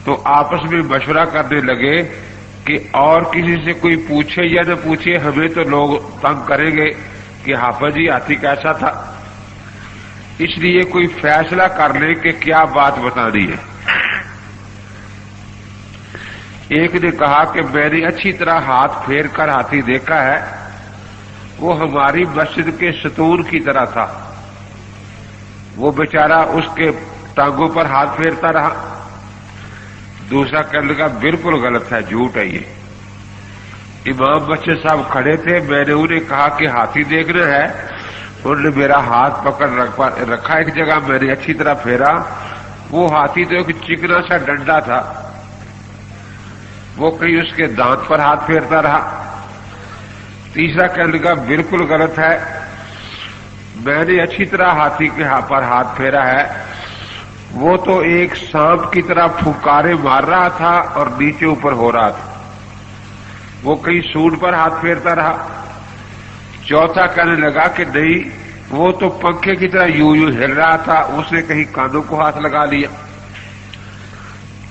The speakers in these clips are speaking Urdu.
تو آپس میں مشورہ کرنے لگے کہ اور کسی سے کوئی پوچھے یا نہ پوچھے، ہمیں تو لوگ تنگ کریں گے کہ حافظ جی ہاتھی کیسا تھا، اس لیے کوئی فیصلہ کر لیں کہ کیا بات بتانی ہے۔ ایک نے کہا کہ میں نے اچھی طرح ہاتھ پھیر کر ہاتھی دیکھا ہے، وہ ہماری مسجد کے ستون کی طرح تھا، وہ بیچارہ اس کے ٹانگوں پر ہاتھ پھیرتا رہا۔ دوسرا کہنے لگا بالکل غلط ہے، جھوٹ ہے یہ۔ امام بچے صاحب کھڑے تھے، میں نے انہیں کہا کہ ہاتھی دیکھنا ہے، انہوں نے میرا ہاتھ پکڑ رکھا ایک جگہ، میں نے اچھی طرح پھیرا، وہ ہاتھی تو ایک چکنا سا ڈنڈا تھا، وہ کہیں اس کے دانت پر ہاتھ پھیرتا رہا۔ تیسرا کہنے لگا بالکل غلط ہے، میں نے اچھی طرح ہاتھی کے پر ہاتھ پھیرا ہے، وہ تو ایک سانپ کی طرح پھنکارے مار رہا تھا اور نیچے اوپر ہو رہا تھا، وہ کہیں سونڈ پر ہاتھ پھیرتا رہا۔ چوتھا کہنے لگا کہ نہیں، وہ تو پنکھے کی طرح یوں یوں ہل رہا تھا، اس نے کہیں کانوں کو ہاتھ لگا لیا۔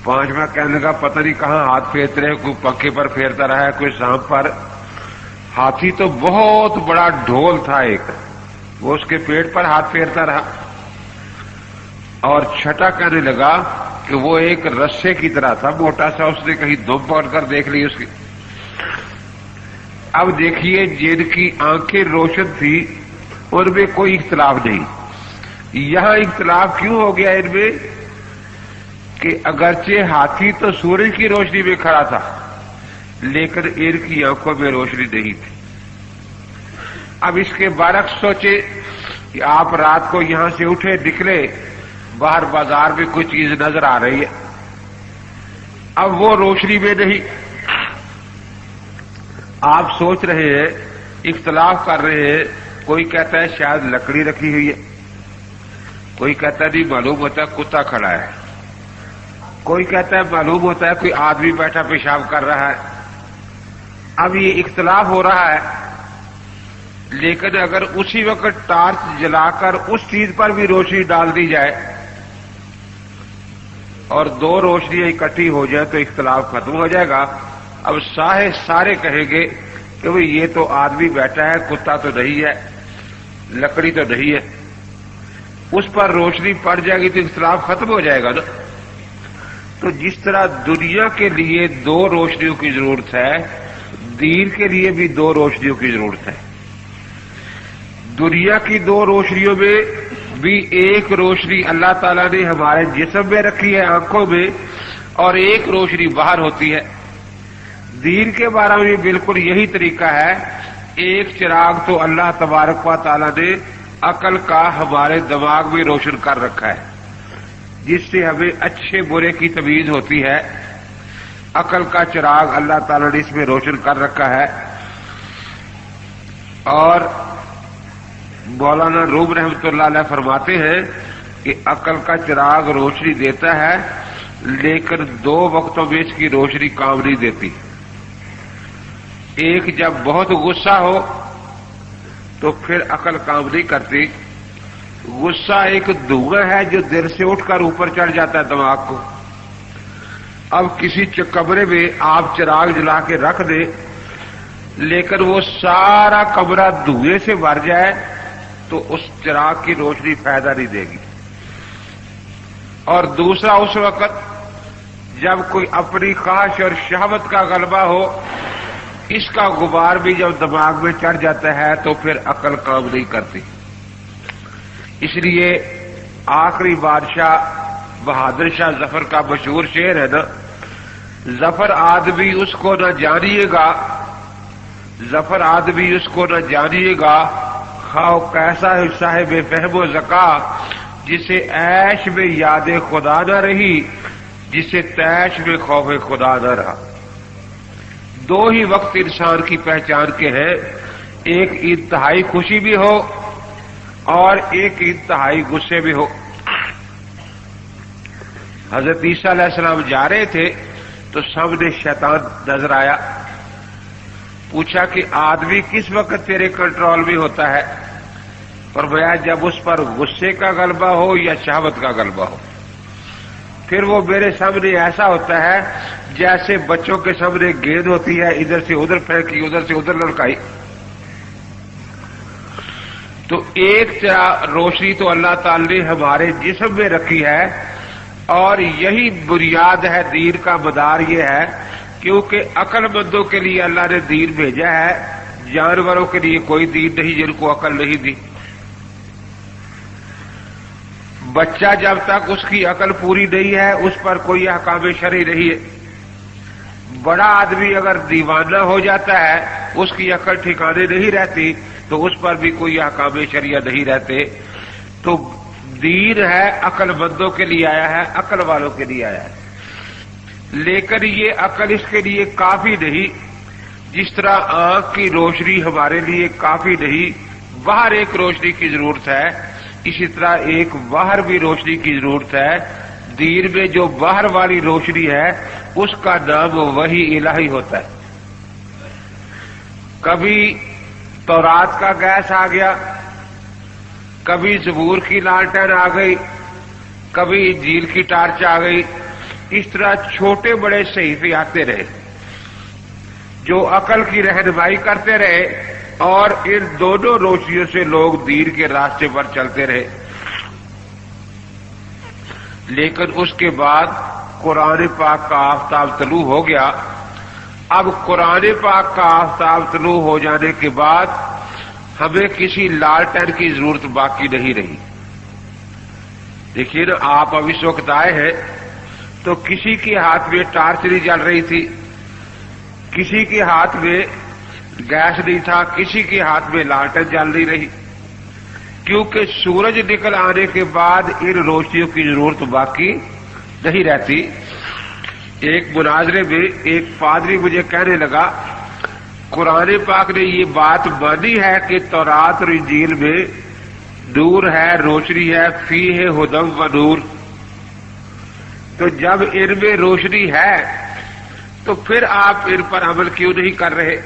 پانچواں کہنے لگا پتہ نہیں کہاں ہاتھ پھیرتے رہے، کوئی پنکھے پر پھیرتا رہا ہے، کوئی سانپ پر۔ ہاتھی تو بہت بڑا ڈھول تھا ایک، وہ اس کے پیٹ پر ہاتھ پھیرتا رہا۔ اور چھٹا کہنے لگا کہ وہ ایک رسے کی طرح تھا، موٹا سا، اس نے کہیں دم پکڑ کر دیکھ لی اس کی۔ اب دیکھیے جن کی آنکھیں روشن تھی ان میں کوئی اختلاف نہیں، یہاں اختلاف کیوں ہو گیا ان میں کہ اگرچہ ہاتھی تو سورج کی روشنی میں کھڑا تھا لیکن ان کی آنکھوں میں روشنی نہیں تھی۔ اب اس کے برعکس سوچے کہ آپ رات کو یہاں سے اٹھے، نکلے، باہر بازار میں کوئی چیز نظر آ رہی ہے، اب وہ روشنی میں نہیں، آپ سوچ رہے ہیں، اختلاف کر رہے ہیں، کوئی کہتا ہے شاید لکڑی رکھی ہوئی ہے، کوئی کہتا ہے نہیں معلوم ہوتا ہے کتا کھڑا ہے، کوئی کہتا ہے معلوم ہوتا ہے کوئی آدمی بیٹھا پیشاب کر رہا ہے۔ اب یہ اختلاف ہو رہا ہے، لیکن اگر اسی وقت ٹارچ جلا کر اس چیز پر بھی روشنی ڈال دی جائے اور دو روشنیاں اکٹھی ہو جائے تو اختلاف ختم ہو جائے گا۔ اب سارے کہیں گے کہ بھئی یہ تو آدمی بیٹھا ہے، کتا تو نہیں ہے، لکڑی تو نہیں ہے، اس پر روشنی پڑ جائے گی تو اختلاف ختم ہو جائے گا نا۔ تو جس طرح دنیا کے لیے دو روشنیوں کی ضرورت ہے، دین کے لیے بھی دو روشنیوں کی ضرورت ہے۔ دنیا کی دو روشنیوں میں بھی ایک روشنی اللہ تعالیٰ نے ہمارے جسم میں رکھی ہے، آنکھوں میں، اور ایک روشنی باہر ہوتی ہے۔ دین کے بارے میں بالکل یہی طریقہ ہے، ایک چراغ تو اللہ تبارک و تعالیٰ نے عقل کا ہمارے دماغ میں روشن کر رکھا ہے، جس سے ہمیں اچھے برے کی تمیز ہوتی ہے۔ عقل کا چراغ اللہ تعالیٰ نے اس میں روشن کر رکھا ہے۔ اور مولانا روم رحمۃ اللہ علیہ فرماتے ہیں کہ عقل کا چراغ روشنی دیتا ہے لیکن دو وقتوں میں اس کی روشنی کام نہیں دیتی۔ ایک جب بہت غصہ ہو تو پھر عقل کام نہیں کرتی۔ غصہ ایک دھواں ہے جو دل سے اٹھ کر اوپر چڑھ جاتا ہے دماغ کو۔ اب کسی کمرے میں آپ چراغ جلا کے رکھ دیں لیکن وہ سارا کمرہ دھوئیں سے بھر جائے تو اس چراغ کی روشنی فائدہ نہیں دے گی۔ اور دوسرا اس وقت جب کوئی اپنی خواہش اور شہوت کا غلبہ ہو، اس کا غبار بھی جب دماغ میں چڑھ جاتا ہے تو پھر عقل کام نہیں کرتی۔ اس لیے آخری بادشاہ بہادر شاہ ظفر کا مشہور شعر ہے نا، ظفر آدمی اس کو نہ جانیے گا، ظفر آدمی اس کو نہ جانیے گا، خواہ کیسا ہے صاحب فہم و ذکا، جسے عیش میں یاد خدا نہ رہی، جسے تیش میں خوف خدا نہ رہا۔ دو ہی وقت انسان کی پہچان کے ہیں، ایک انتہائی خوشی بھی ہو اور ایک انتہائی غصے بھی ہو۔ حضرت عیسیٰ علیہ السلام جا رہے تھے تو سامنے شیطان نظر آیا، پوچھا کہ آدمی کس وقت تیرے کنٹرول میں ہوتا ہے؟ فرمایا جب اس پر غصے کا غلبہ ہو یا شہوت کا غلبہ ہو۔ پھر وہ میرے سامنے ایسا ہوتا ہے جیسے بچوں کے سامنے گیند ہوتی ہے، ادھر سے ادھر پھینکی، ادھر سے ادھر لڑکائی۔ تو ایک طرح روشنی تو اللہ تعالی نے ہمارے جسم میں رکھی ہے، اور یہی بنیاد ہے، دین کا مدار یہ ہے، کیونکہ عقل مندوں کے لیے اللہ نے دین بھیجا ہے، جانوروں کے لیے کوئی دین نہیں جن کو عقل نہیں دی۔ بچہ جب تک اس کی عقل پوری نہیں ہے اس پر کوئی احکام شرعی نہیں ہے۔ بڑا آدمی اگر دیوانہ ہو جاتا ہے، اس کی عقل ٹھکانے نہیں رہتی، تو اس پر بھی کوئی احکام شرعیہ نہیں رہتے۔ تو دین ہے عقل مندوں کے لیے آیا ہے، عقل والوں کے لیے آیا ہے، لیکن یہ عقل اس کے لیے کافی نہیں۔ جس طرح آنکھ کی روشنی ہمارے لیے کافی نہیں، باہر ایک روشنی کی ضرورت ہے، اسی طرح ایک باہر بھی روشنی کی ضرورت ہے۔ دین میں جو باہر والی روشنی ہے اس کا نام وحی الہی ہوتا ہے۔ کبھی تورات کا گیس آ گیا، کبھی زبور کی لالٹین آ گئی، کبھی انجیل کی ٹارچ آ گئی۔ اس طرح چھوٹے بڑے صحیفے آتے رہے جو عقل کی رہنمائی کرتے رہے، اور ان دونوں روشنیوں سے لوگ دین کے راستے پر چلتے رہے۔ لیکن اس کے بعد قرآن پاک کا آفتاب طلوع ہو گیا۔ اب قرآن پاک کا آفتاب طلوع ہو جانے کے بعد ہمیں کسی لالٹین کی ضرورت باقی نہیں رہی۔ دیکھیے نا، آپ اب اس وقت آئے ہیں تو کسی کے ہاتھ میں ٹارچ نہیں جل رہی تھی، کسی کے ہاتھ میں گیس نہیں تھا، کسی کے ہاتھ میں لالٹین جل نہیں رہی، کیونکہ سورج نکل آنے کے بعد ان روشنیوں کی ضرورت باقی نہیں رہتی۔ ایک مناظرے میں ایک پادری مجھے کہنے لگا، قرآن پاک نے یہ بات مانی ہے کہ تورات اور انجیل میں نور ہے، روشنی ہے، فیہ ہدی و نور، تو جب ان میں روشنی ہے تو پھر آپ ان پر عمل کیوں نہیں کر رہے؟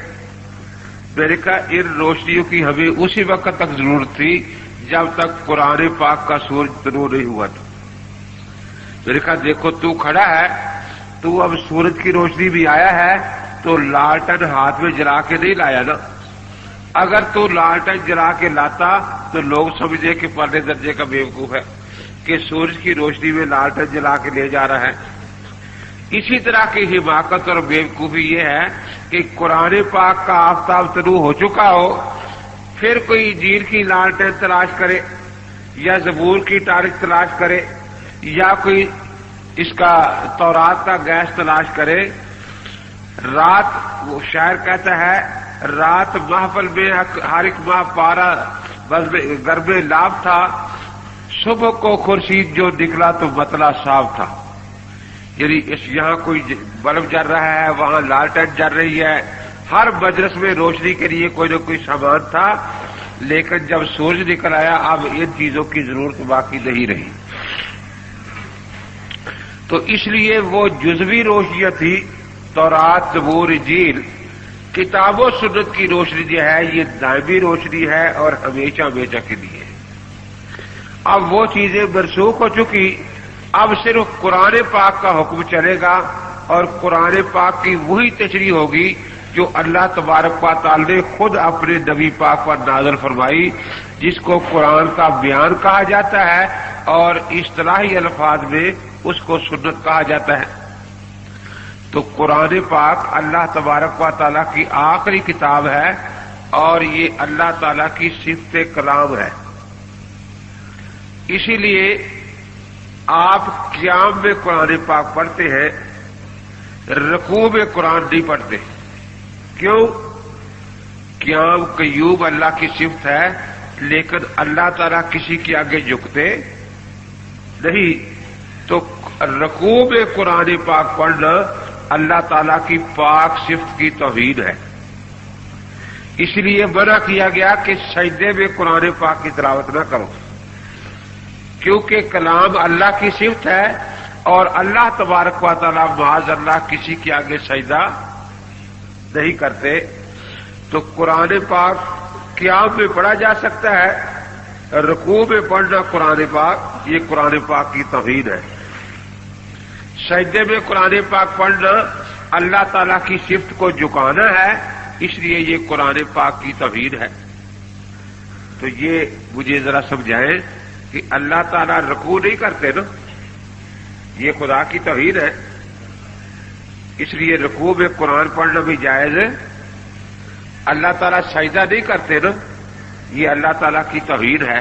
میں نے کہا ان روشنیوں کی ہمیں اسی وقت تک ضرورت تھی جب تک قرآن پاک کا سورج طلوع نہیں ہوا تھا۔ میں نے کہا دیکھو تو کھڑا ہے، تو اب سورج کی روشنی بھی آیا ہے تو لالٹن ہاتھ میں جلا کے نہیں لایا نا۔ اگر تو لالٹن جلا کے لاتا تو لوگ سمجھے کہ پرلے درجے کا بیوقوف ہے کہ سورج کی روشنی میں لالٹن جلا کے لے جا رہا ہے۔ اسی طرح کی حماقت اور بیوقوفی یہ ہے کہ قرآن پاک کا آفتاب طلوع ہو چکا ہو، پھر کوئی انجیل کی لالٹین تلاش کرے یا زبور کی ٹارچ تلاش کرے یا کوئی اس کا تورات کا گیس تلاش کرے۔ رات، وہ شاعر کہتا ہے، رات محفل میں ہر ایک ماہ پارا گرب لاب تھا، صبح کو خورشید جو نکلا تو مطلع صاف تھا۔ یعنی یہاں کوئی بلب جل رہا ہے، وہاں لالٹین جل رہی ہے، ہر مجلس میں روشنی کے لیے کوئی نہ کوئی سامان تھا، لیکن جب سورج نکل آیا اب ان چیزوں کی ضرورت باقی نہیں رہی۔ تو اس لیے وہ جزوی روشنیاں تھی، تورات، زبور، انجیل۔ کتاب و سنت کی روشنی جو ہے یہ دائمی روشنی ہے اور ہمیشہ ہمیشہ کے لیے۔ اب وہ چیزیں منسوخ ہو چکی، اب صرف قرآن پاک کا حکم چلے گا، اور قرآن پاک کی وہی تشریح ہوگی جو اللہ تبارک و تعالی نے خود اپنے نبی پاک پر نازل فرمائی، جس کو قرآن کا بیان کہا جاتا ہے اور اصطلاحی الفاظ میں اس کو سنت کہا جاتا ہے۔ تو قرآن پاک اللہ تبارک و تعالیٰ کی آخری کتاب ہے اور یہ اللہ تعالیٰ کی صفت کلام ہے۔ اسی لیے آپ قیام میں قرآن پاک پڑھتے ہیں، رکوع میں قرآن نہیں پڑھتے۔ کیوں؟ قیام قیوم اللہ کی صفت ہے، لیکن اللہ تعالیٰ کسی کے آگے جھکتے نہیں۔ تو رکوع میں قرآن پاک پڑھنا اللہ تعالیٰ کی پاک صفت کی توہین ہے۔ اس لیے منع کیا گیا کہ سجدے میں قرآن پاک کی تلاوت نہ کرو، کیونکہ کلام اللہ کی صفت ہے اور اللہ تبارک و تعالیٰ معاذ اللہ کسی کے آگے سجدہ نہیں کرتے۔ تو قرآن پاک قیام میں پڑھا جا سکتا ہے، رکوع میں پڑھنا قرآن پاک یہ قرآن پاک کی توہین ہے۔ سجدے میں قرآن پاک پڑھنا اللہ تعالیٰ کی صفت کو جھکانا ہے، اس لیے یہ قرآن پاک کی توحید ہے۔ تو یہ مجھے ذرا سمجھائیں کہ اللہ تعالیٰ رکوع نہیں کرتے نا، یہ خدا کی توحید ہے، اس لیے رکوع میں قرآن پڑھنا بھی جائز ہے۔ اللہ تعالیٰ سجدہ نہیں کرتے نا، یہ اللہ تعالیٰ کی توحید ہے۔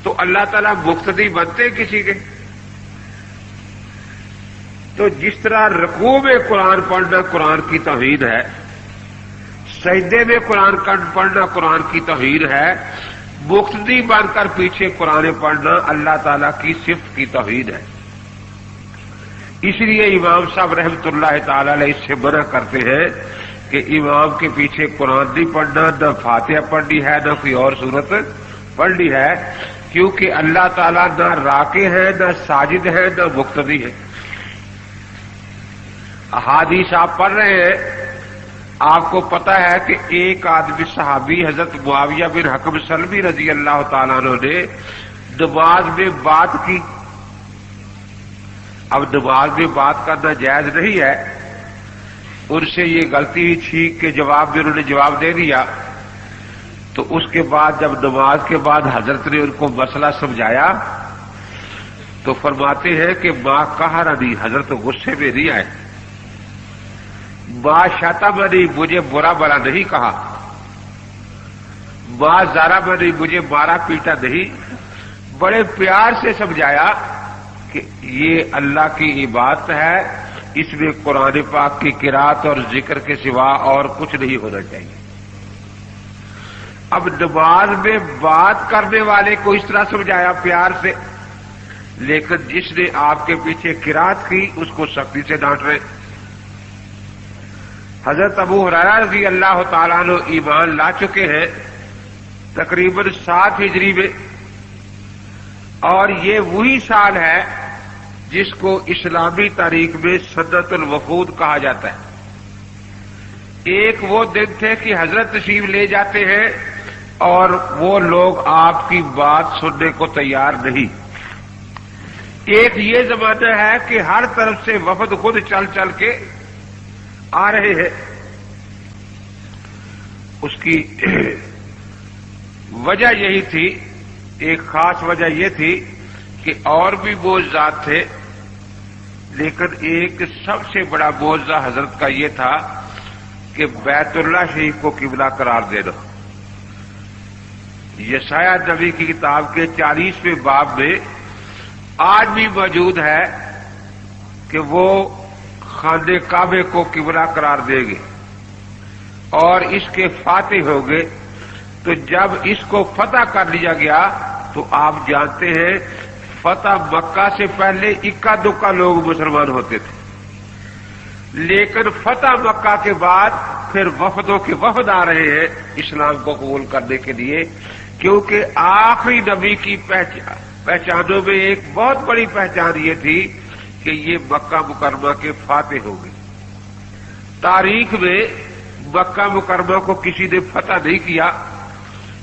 تو اللہ تعالیٰ مقتدی بنتے کسی کے؟ تو جس طرح رکوع میں قرآن پڑھنا قرآن کی توحید ہے، سجدے میں قرآن پڑھنا قرآن کی توحید ہے، مقتدی بن کر پیچھے قرآن پڑھنا اللہ تعالیٰ کی صفت کی توحید ہے۔ اس لیے امام صاحب رحمۃ اللہ تعالی علیہ اس سے منع کرتے ہیں کہ امام کے پیچھے قرآن نہیں پڑھنا، نہ فاتحہ پڑھنی ہے، نہ کوئی اور صورت پڑھنی ہے، کیونکہ اللہ تعالیٰ نہ راکع ہے، نہ ساجد ہے، نہ مقتدی ہے۔ احادیث آپ پڑھ رہے ہیں، آپ کو پتا ہے کہ ایک آدمی صحابی حضرت معاویہ بن حکم سلمی رضی اللہ تعالیٰ عنہ نے نماز میں بات کی۔ اب نماز میں بات کرنا جائز نہیں ہے، ان سے یہ غلطی ہوئی چھینک کے جواب میں انہوں نے جواب دے دیا۔ تو اس کے بعد جب نماز کے بعد حضرت نے ان کو مسئلہ سمجھایا تو فرماتے ہیں کہ ماں قہرنی، حضرت غصے میں نہیں آئے، ماں شتمنی، مجھے برا بلا نہیں کہا، ماں ضربنی، مجھے مارا پیٹا نہیں، بڑے پیار سے سمجھایا کہ یہ اللہ کی عبادت ہے، اس میں قرآن پاک کی قرات اور ذکر کے سوا اور کچھ نہیں ہونا چاہیے۔ اب نماز میں بات کرنے والے کو اس طرح سمجھایا پیار سے، لیکن جس نے آپ کے پیچھے قرات کی اس کو سختی سے ڈانٹ رہے۔ حضرت ابو ہریرہ رضی اللہ تعالیٰ عنہ ایمان لا چکے ہیں تقریباً 7 ہجری میں، اور یہ وہی سال ہے جس کو اسلامی تاریخ میں سنۃ الوفود کہا جاتا ہے۔ ایک وہ دن تھے کہ حضرت تشریف لے جاتے ہیں اور وہ لوگ آپ کی بات سننے کو تیار نہیں۔ ایک یہ زمانہ ہے کہ ہر طرف سے وفد خود چل چل کے آ رہے ہیں۔ اس کی وجہ یہی تھی، ایک خاص وجہ یہ تھی کہ اور بھی معجزات تھے، لیکن ایک سب سے بڑا معجزہ حضرت کا یہ تھا کہ بیت اللہ شریف کو قبلہ قرار دینا۔ یشعیاء نبی کی کتاب کے 40ویں باب میں آج بھی موجود ہے کہ وہ خانہ کعبے کو قبلہ قرار دیں گے اور اس کے فاتح ہوں گے۔ تو جب اس کو فتح کر لیا گیا تو آپ جانتے ہیں فتح مکہ سے پہلے اکا دکا لوگ مسلمان ہوتے تھے، لیکن فتح مکہ کے بعد پھر وفدوں کے وفد آ رہے ہیں اسلام کو قبول کرنے کے لیے، کیونکہ آخری نبی کی پہچانوں میں ایک بہت بڑی پہچان یہ تھی کہ یہ مکہ مکرمہ کے فاتح ہو گئے۔ تاریخ میں مکہ مکرمہ کو کسی نے فتح نہیں کیا۔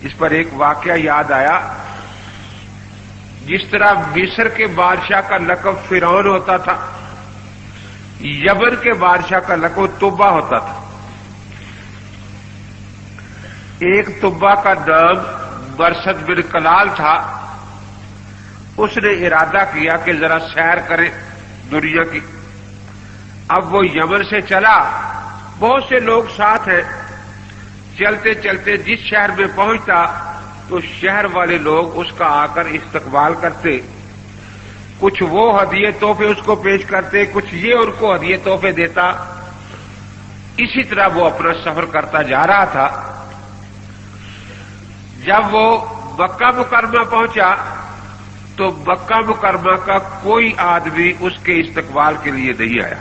اس پر ایک واقعہ یاد آیا، جس طرح مصر کے بادشاہ کا لقب فرعون ہوتا تھا، یمن کے بادشاہ کا لقب تبا ہوتا تھا۔ ایک تبا کا نام برسد بن کلال تھا، اس نے ارادہ کیا کہ ذرا سیر کرے دنیا کی۔ اب وہ یمن سے چلا، بہت سے لوگ ساتھ ہیں، چلتے چلتے جس شہر میں پہنچتا تو شہر والے لوگ اس کا آ کر استقبال کرتے، کچھ وہ ہدیے تحفے اس کو پیش کرتے، کچھ یہ ان کو ہدیے تحفے دیتا۔ اسی طرح وہ اپنا سفر کرتا جا رہا تھا۔ جب وہ مکہ مکرمہ پہنچا تو مکہ مکرمہ کا کوئی آدمی اس کے استقبال کے لیے نہیں آیا۔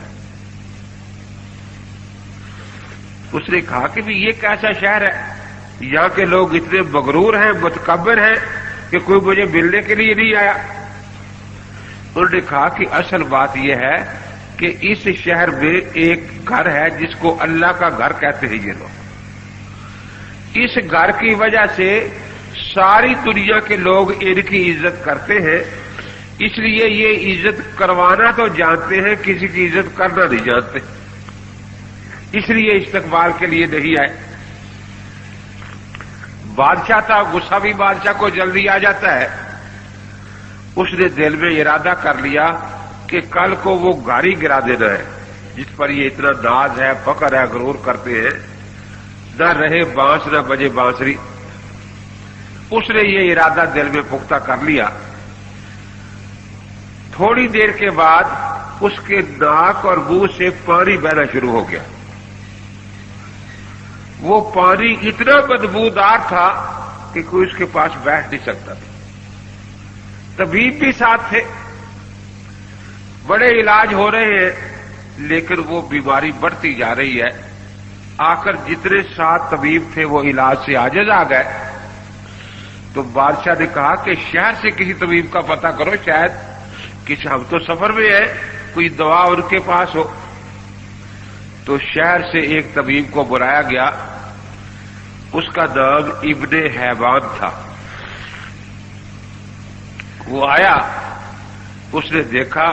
اس نے کہا کہ یہ کیسا شہر ہے، یہاں کے لوگ اتنے مغرور ہیں، متکبر ہیں کہ کوئی مجھے ملنے کے لیے نہیں آیا۔ انہوں نے کہا کہ اصل بات یہ ہے کہ اس شہر میں ایک گھر ہے جس کو اللہ کا گھر کہتے ہیں یہ لوگ۔ اس گھر کی وجہ سے ساری دنیا کے لوگ ان کی عزت کرتے ہیں، اس لیے یہ عزت کروانا تو جانتے ہیں، کسی کی عزت کرنا نہیں جانتے، اس لیے استقبال کے لیے نہیں آئے۔ بادشاہ تھا، غصہ بھی بادشاہ کو جلدی آ جاتا ہے۔ اس نے دل میں ارادہ کر لیا کہ کل کو وہ گاڑی گرا دینا ہے جس پر یہ اتنا ناز ہے، فخر ہے، غرور کرتے ہیں، نہ رہے بانس نہ بجے بانسری۔ اس نے یہ ارادہ دل میں پختہ کر لیا۔ تھوڑی دیر کے بعد اس کے ناک اور منہ سے پانی بہنا شروع ہو گیا۔ وہ پانی اتنا بدبودار تھا کہ کوئی اس کے پاس بیٹھ نہیں سکتا تھا۔ طبیب بھی ساتھ تھے، بڑے علاج ہو رہے ہیں، لیکن وہ بیماری بڑھتی جا رہی ہے۔ آخر جتنے ساتھ طبیب تھے وہ علاج سے عاجز آ گئے۔ تو بادشاہ نے کہا کہ شہر سے کسی طبیب کا پتہ کرو، شاید کسی، ہم تو سفر میں ہیں، کوئی دوا ان کے پاس ہو۔ تو شہر سے ایک طبیب کو بلایا گیا، اس کا نام ابن حیبان تھا۔ وہ آیا، اس نے دیکھا،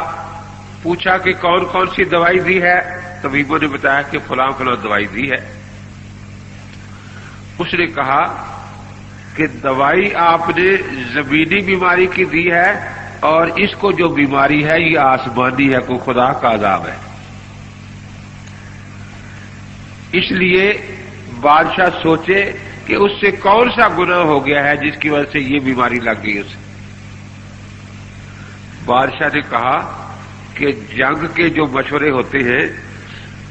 پوچھا کہ کون کون سی دوائی دی ہے؟ طبیبوں نے بتایا کہ فلاں فلاں دوائی دی ہے۔ اس نے کہا کہ دوائی آپ نے زمینی بیماری کی دی ہے، اور اس کو جو بیماری ہے یہ آسمانی ہے، کوئی خدا کا عذاب ہے۔ اس لیے بادشاہ سوچے کہ اس سے کون سا گناہ ہو گیا ہے جس کی وجہ سے یہ بیماری لگ گئی اسے۔ بادشاہ نے کہا کہ جنگ کے جو مشورے ہوتے ہیں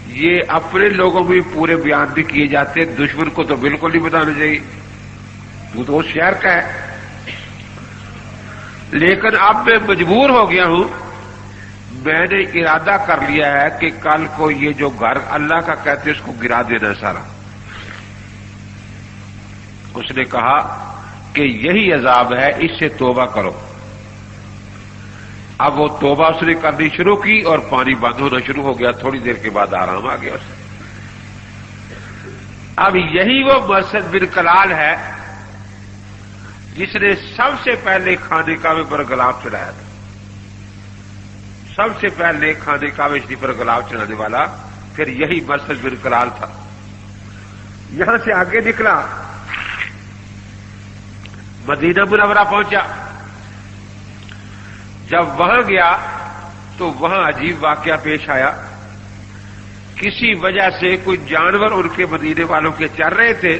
یہ اپنے لوگوں میں پورے بیان بھی کیے جاتے ہیں، دشمن کو تو بالکل نہیں بتانا چاہیے، وہ تو اس شہر کا ہے۔ لیکن اب میں مجبور ہو گیا ہوں، میں نے ارادہ کر لیا ہے کہ کل کو یہ جو گھر اللہ کا کہتے اس کو گرا دینا سارا۔ اس نے کہا کہ یہی عذاب ہے، اس سے توبہ کرو۔ اب وہ توبہ اس نے کرنی شروع کی اور پانی بند ہونا شروع ہو گیا۔ تھوڑی دیر کے بعد آرام آ گیا اسے۔ اب یہی وہ مرثد بن کلال ہے جس نے سب سے پہلے خانہ کعبہ پر غلاف چڑھایا تھا۔ سب سے پہلے خانہ کعبہ شریف پر غلاف چڑھانے والا پھر یہی مرثد بن کلال تھا۔ یہاں سے آگے نکلا، مدینہ منورہ پہنچا۔ جب وہاں گیا تو وہاں عجیب واقعہ پیش آیا۔ کسی وجہ سے کوئی جانور ان کے مدینے والوں کے چر رہے تھے،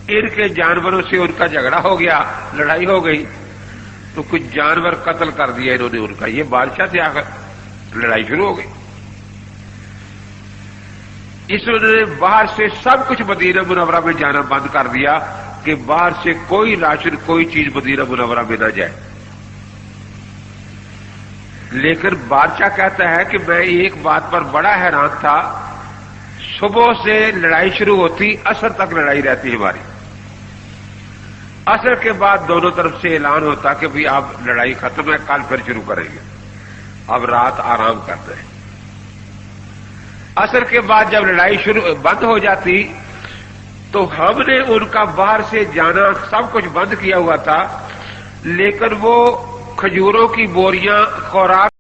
ان کے جانوروں سے ان کا جھگڑا ہو گیا، لڑائی ہو گئی، تو کچھ جانور قتل کر دیا انہوں نے ان کا۔ یہ بادشاہ سے آ کر لڑائی شروع ہو گئی۔ اس نے باہر سے سب کچھ مدینہ منورہ میں جانا بند کر دیا کہ باہر سے کوئی راشن، کوئی چیز مدینہ منورہ میں نہ جائے۔ لیکن بادشاہ کہتا ہے کہ میں ایک بات پر بڑا حیران تھا، صبح سے لڑائی شروع ہوتی، عصر تک لڑائی رہتی ہماری۔ عصر کے بعد دونوں طرف سے اعلان ہوتا کہ بھئی اب لڑائی ختم ہے، کل پھر شروع کریں گے، اب رات آرام کرتے ہیں۔ عصر کے بعد جب لڑائی بند ہو جاتی تو ہم نے ان کا باہر سے جانا سب کچھ بند کیا ہوا تھا، لیکن وہ کھجوروں کی بوریاں خوراک